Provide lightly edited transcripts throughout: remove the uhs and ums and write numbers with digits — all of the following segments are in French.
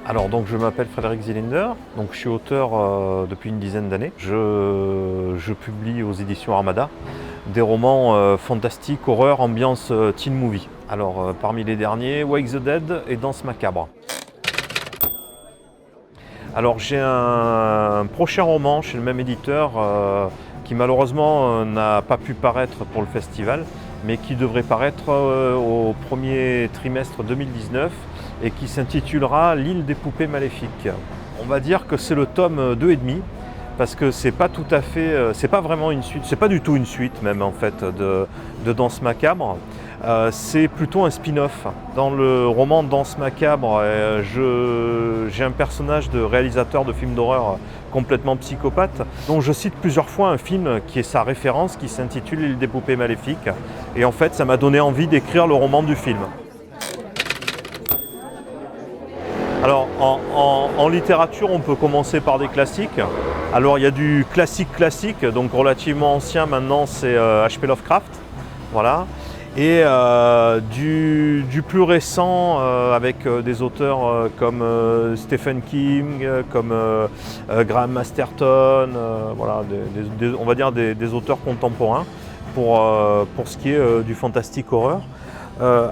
Alors donc je m'appelle Frédéric Zelinder, donc je suis auteur depuis une dizaine d'années. Je publie aux éditions Armada des romans fantastiques, horreur, ambiance teen movie. Alors parmi les derniers, Wake the Dead et Danse macabre. Alors j'ai un prochain roman chez le même éditeur qui malheureusement n'a pas pu paraître pour le festival, mais qui devrait paraître au premier trimestre 2019 et qui s'intitulera L'île des poupées maléfiques. On va dire que c'est le tome 2,5 parce que c'est pas tout à fait, c'est pas vraiment une suite, c'est pas du tout une suite même en fait de Danse macabre. C'est plutôt un spin-off. Dans le roman Danse macabre, j'ai un personnage de réalisateur de films d'horreur complètement psychopathe, dont je cite plusieurs fois un film qui est sa référence, qui s'intitule L'île des poupées maléfiques. Et en fait, ça m'a donné envie d'écrire le roman du film. Alors, en littérature, on peut commencer par des classiques. Alors, il y a du classique, donc relativement ancien maintenant, c'est H.P. Lovecraft. Voilà. Et du plus récent avec des auteurs comme Stephen King, comme Graham Masterton, voilà, on va dire des auteurs contemporains pour ce qui est du fantastique horreur.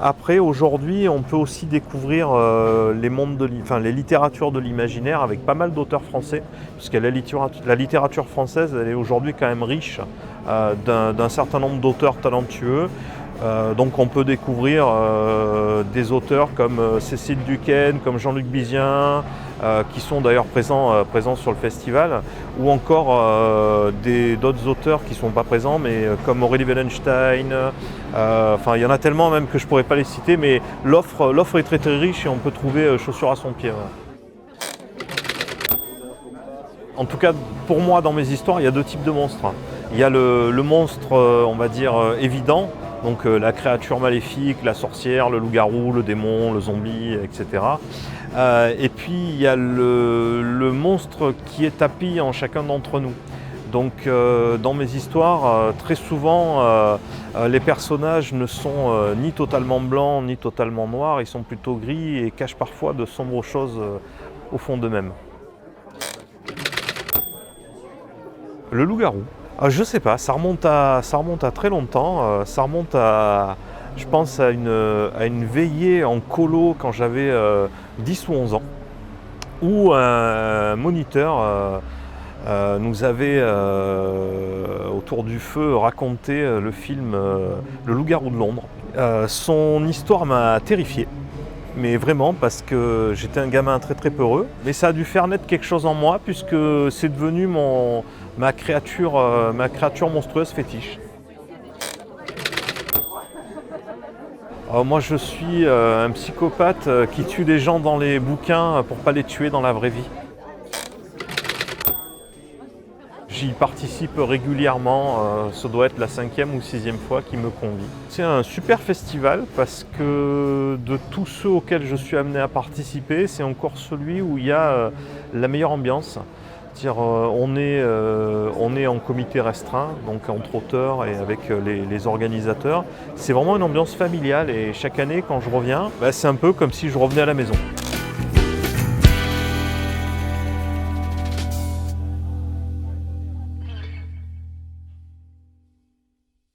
Après, aujourd'hui, on peut aussi découvrir les littératures de l'imaginaire avec pas mal d'auteurs français, puisque la littérature française, elle est aujourd'hui quand même riche d'un certain nombre d'auteurs talentueux. Donc on peut découvrir des auteurs comme Cécile Duquesne, comme Jean-Luc Bizien, qui sont d'ailleurs présents sur le festival, ou encore d'autres auteurs qui ne sont pas présents, mais comme Aurélie Wellenstein. Enfin, il y en a tellement même que je ne pourrais pas les citer, mais l'offre est très riche et on peut trouver chaussures à son pied. En tout cas, pour moi, dans mes histoires, il y a deux types de monstres. Il y a le monstre, on va dire, évident, donc la créature maléfique, la sorcière, le loup-garou, le démon, le zombie, etc. Et puis il y a le monstre qui est tapi en chacun d'entre nous. Donc dans mes histoires, très souvent, les personnages ne sont ni totalement blancs, ni totalement noirs, ils sont plutôt gris et cachent parfois de sombres choses au fond d'eux-mêmes. Le loup-garou. Je sais pas, ça remonte à très longtemps, ça remonte je pense à une veillée en colo quand j'avais 10 ou 11 ans, où un moniteur nous avait autour du feu raconté le film Le loup-garou de Londres. Son histoire m'a terrifié. Mais vraiment parce que j'étais un gamin très peureux. Mais ça a dû faire naître quelque chose en moi puisque c'est devenu ma créature monstrueuse fétiche. Moi je suis un psychopathe qui tue des gens dans les bouquins pour ne pas les tuer dans la vraie vie. J'y participe régulièrement, ça doit être la 5e ou 6e fois qu'il me convie. C'est un super festival parce que de tous ceux auxquels je suis amené à participer, c'est encore celui où il y a la meilleure ambiance. C'est-à-dire, on est en comité restreint, donc entre auteurs et avec les organisateurs. C'est vraiment une ambiance familiale et chaque année quand je reviens, c'est un peu comme si je revenais à la maison.